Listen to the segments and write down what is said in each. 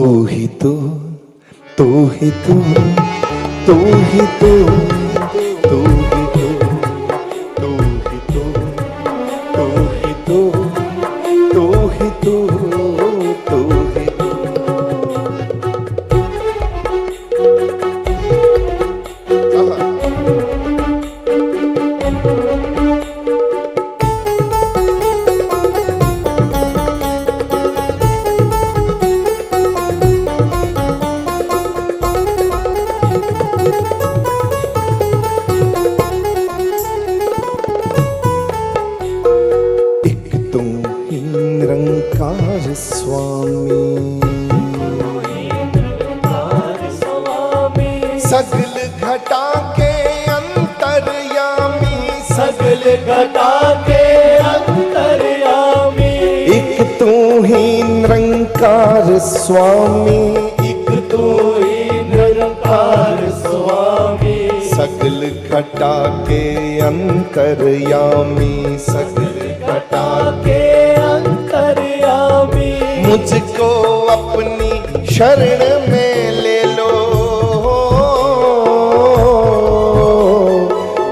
तू ही तू, तू ही तू, तू ही तू, तू ही तू, तू ही तू, तू ही तू, तू ही तू, तू ही तू। निरंकार स्वामी, सगल घटा के अंतर्यामी, सगल घटा के अंतर्यामी। एक तू ही निरंकार स्वामी, एक तू ही निरंकार स्वामी। सगल घटा के अंतर्यामी, सगल घटा के अंतर्यामी। मुझको अपनी शरण में ले लो,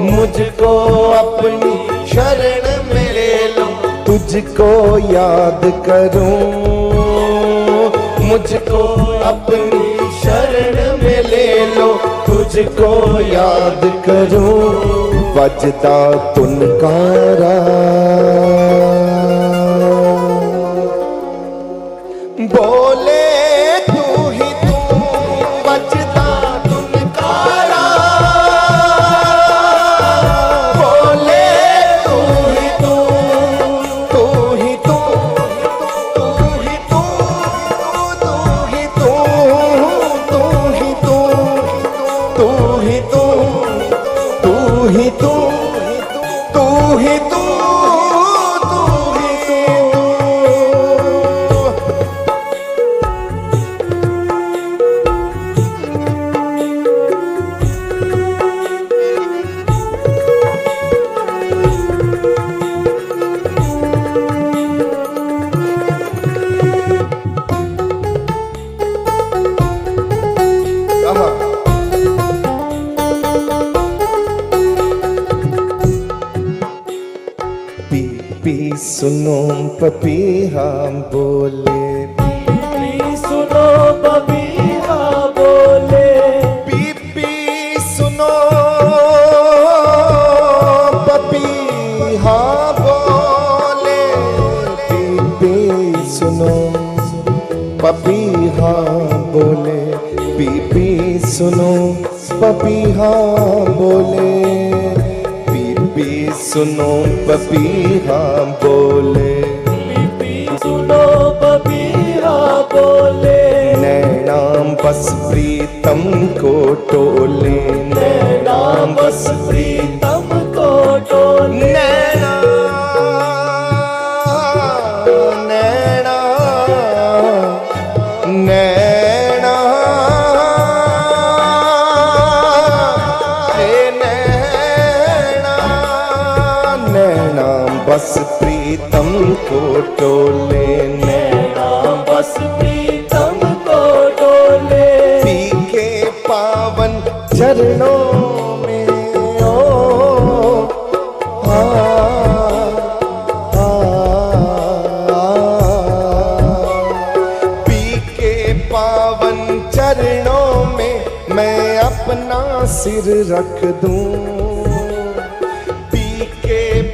मुझको अपनी शरण में ले लो। तुझको याद करूं, मुझको अपनी शरण में ले लो। तुझको याद करूं, बजदा तुनकारा, बोले तू ही तू, बजदा तुनकारा, बोले तू ही तू, तू ही तू, तू ही तू, तू ही तू, तू ही तू, तू ही तू, तू ही तू, तू ही तू, तू ही तू। पी सुनो पपीहा बोले, पी सुनो पपीहा बोले। पी सुनो पपीहा बोले, पी सुनो पपीहा बोले, पी सुनो पपीहा बोले, पी सुनो पपीहा बोले, पी सुनो पपीहा बोले। नैनाम बस प्रीतम को टोले, नैनाम बस प्रीतम को टोले। नैना नैना नैना नैना बस प्रीतम को टोले, नैना बस प्रीतम को टोले। पी के पावन चरणों में ओ पी के पावन चरणों में मैं अपना सिर रख दूं,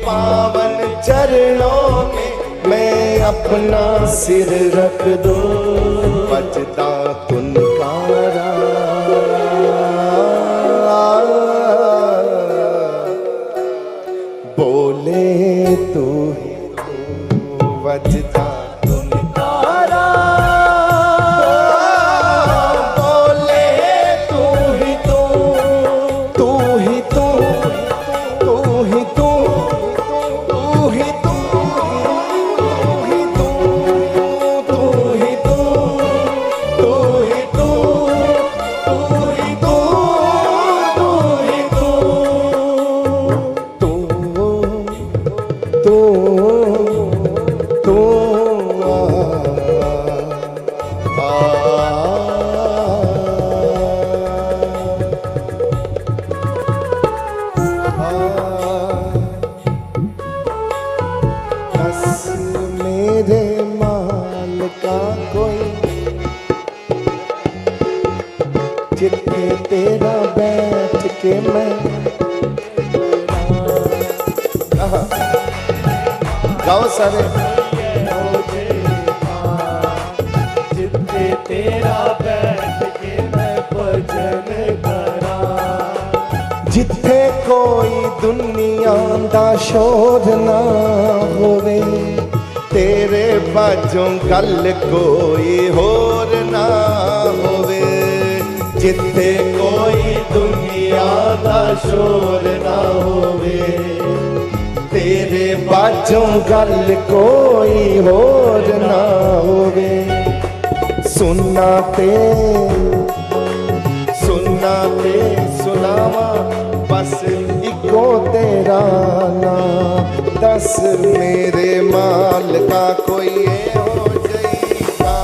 पावन चरणों में मैं अपना सिर रख दूं। बजदा तुनकारा, बोले तू ही तू, बजदा तुनकारा, बोले तू ही तू, तू ही तू, तू ही तू, तू ही तू, तू ही तू, तू ही तू, तू ही तू, तू ही तू, तू तू तू आ जिथे तेरा बैठ के मैं गाओ सारे जिथे तेरा बैठ के मैं भजन करा जिथे कोई दुनिया दा शोर ना होवे तेरे बाजों गल कोई होर ना होवे जिथे कोई दुनिया दा शोर ना होवे तेरे बाजों गल कोई होर ना होवे सुनना ते सुनावा बस इको तेरा ना दस मेरे माल का कोई ये हो जाएगा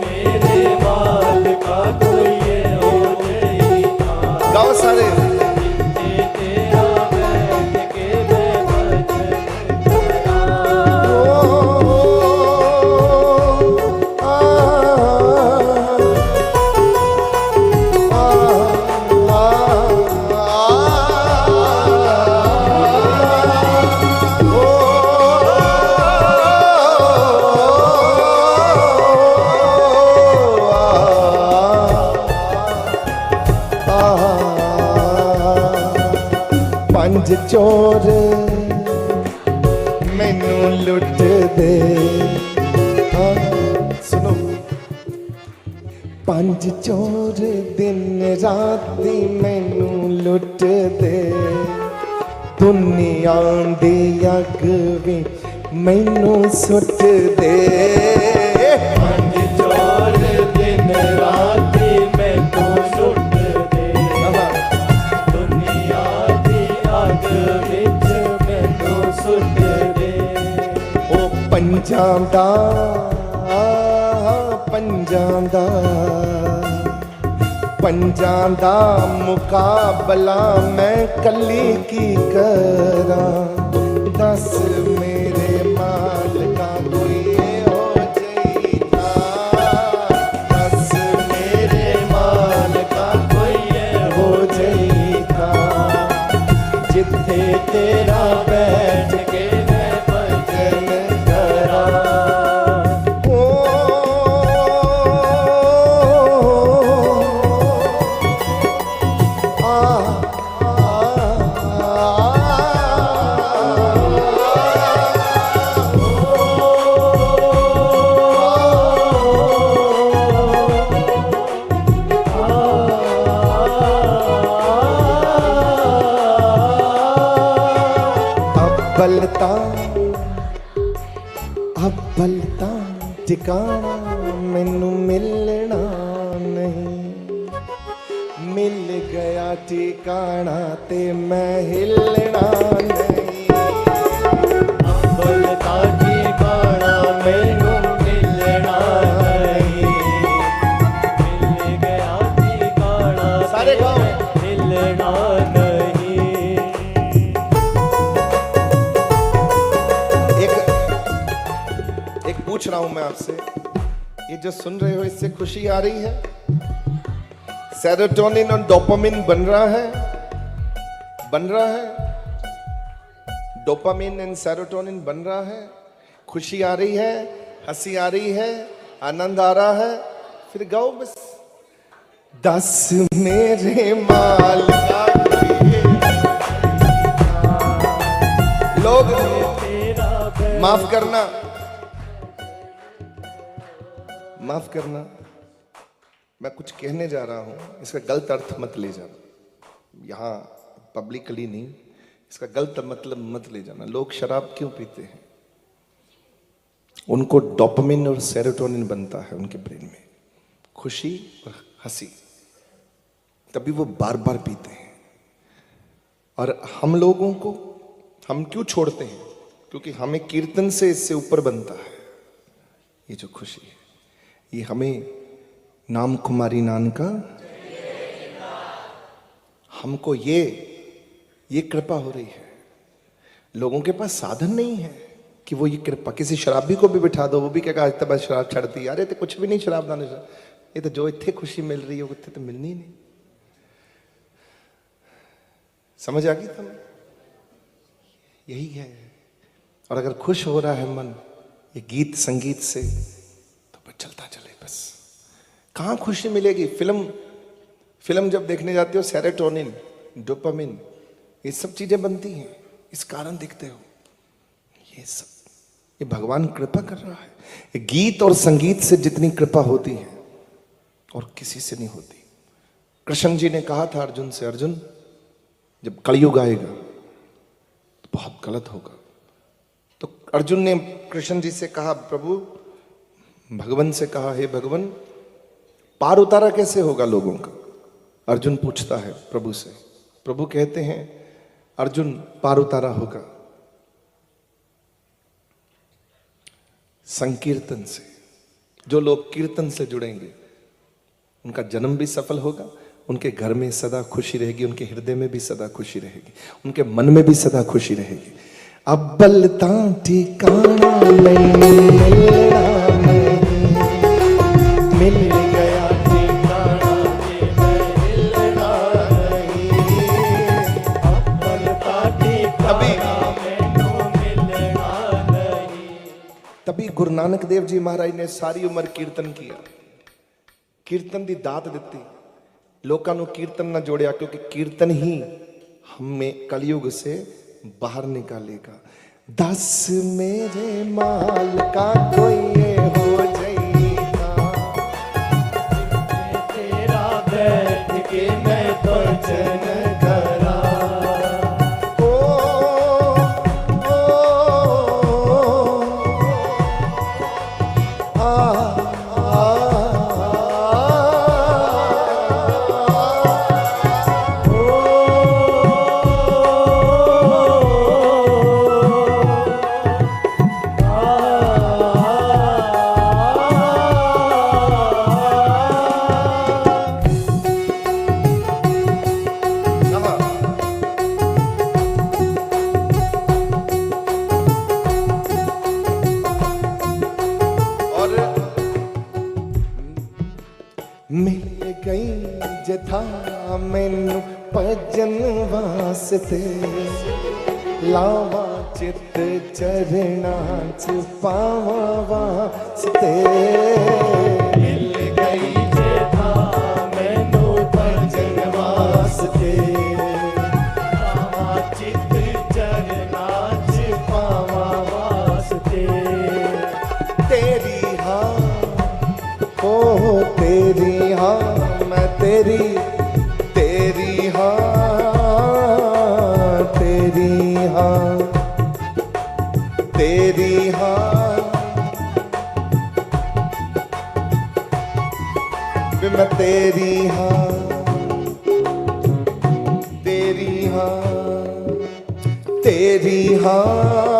मेरे माल का कोई ये हो जाएगा गाओ सारे तेरा बैठ के मैं भजन करा पंज चोर मैनू लुट दे हाँ सुनो पंज चोर दिन राती मैनू लुट दे दुनिया दी अग भी मैनू सुट दे पंज चोर दिन राती मैनू सुट दे दुनिया दी अग विच मैनू सुट दे ओ पंजां दा मुकाबला मैं कली की करा दस मेरे माल का कोई ये हो जाएगा दस मेरे माल का कोई ये हो जाएगा जिथे तेरा बैठ के मैं भजन करा अब्बलता ठिकाना मैनू मिलना नहीं मिल गया ठिकाना ते मैं हिलना नहीं अब्बलता ठिकाना मैनू मिलना नहीं मिल गया ठिकाना सारे गाओ मिलना नहीं एक पूछ रहा हूं मैं आपसे ये जो सुन रहे हो इससे खुशी आ रही है सेरोटोनिन और डोपामिन बन रहा है डोपामिन एंड सेरोटोनिन बन रहा है खुशी आ रही है हंसी आ रही है आनंद आ रहा है फिर गाओ बस दस मेरे माल का लोग माफ करना मैं कुछ कहने जा रहा हूं इसका गलत अर्थ मत ले जाना यहां पब्लिकली नहीं इसका गलत मतलब मत ले जाना लोग शराब क्यों पीते हैं उनको डोपामिन और सेरोटोनिन बनता है उनके ब्रेन में खुशी और हंसी तभी वो बार बार पीते हैं और हम लोगों को हम क्यों छोड़ते हैं क्योंकि हमें कीर्तन से इससे ऊपर बनता है ये जो खुशी है ये हमें नाम कुमारी नानका हमको ये कृपा हो रही है लोगों के पास साधन नहीं है कि वो ये कृपा किसी शराबी को भी बिठा दो वो भी क्या आज तक शराब छड़ती अरे तो कुछ भी नहीं शराब दाने ये तो जो इतने खुशी मिल रही है उत्थे तो मिलनी नहीं। समझ आ गई तुम्हें? यही है। और अगर खुश हो रहा है मन ये गीत संगीत से तो बस चलता चले। बस कहाँ खुशी मिलेगी? फिल्म जब देखने जाते हो सेरोटोनिन, डोपामिन, ये सब चीजें बनती हैं, इस कारण दिखते हो। ये सब ये भगवान कृपा कर रहा है। ये गीत और संगीत से जितनी कृपा होती है और किसी से नहीं होती। कृष्ण जी ने कहा था अर्जुन से, अर्जुन जब कलयुग आएगा तो बहुत गलत होगा। तो अर्जुन ने कृष्ण जी से कहा, प्रभु, भगवान से कहा, हे भगवान पार उतारा कैसे होगा लोगों का? अर्जुन पूछता है प्रभु से। प्रभु कहते हैं, अर्जुन पार उतारा होगा संकीर्तन से। जो लोग कीर्तन से जुड़ेंगे उनका जन्म भी सफल होगा, उनके घर में सदा खुशी रहेगी, उनके हृदय में भी सदा खुशी रहेगी, उनके मन में भी सदा खुशी रहेगी। अब्बलता ठिकाना नहीं मिलना नहीं, मिल गया ठिकाना मिलना नहीं। अब्बलता ठिकाना मिलना नहीं। तभी गुरु नानक देव जी महाराज ने सारी उम्र कीर्तन किया, कीर्तन दी दात दिती, लोकां नूं कीर्तन ना जोड़िया, क्योंकि कीर्तन ही हमें कलयुग से बाहर निकालेगा। दस मेरे माल का कोई ये हो जाएगा, तेरा बैठ के मैं भजन करा। ओ, ओ, मिल गई जथा मैनू भजन वास्ते, लावा चित चरना च पावा वास्ते। मिल गई जथा मैनू भजन वास्ते, लावा चित चरना च पावा वास्ते। तेरी हाँ ओ तेरी हाँ मैं तेरी, तेरी हाँ तेरी हाँ तेरी हाँ, मैं तेरी हाँ तेरी हाँ तेरी हाँ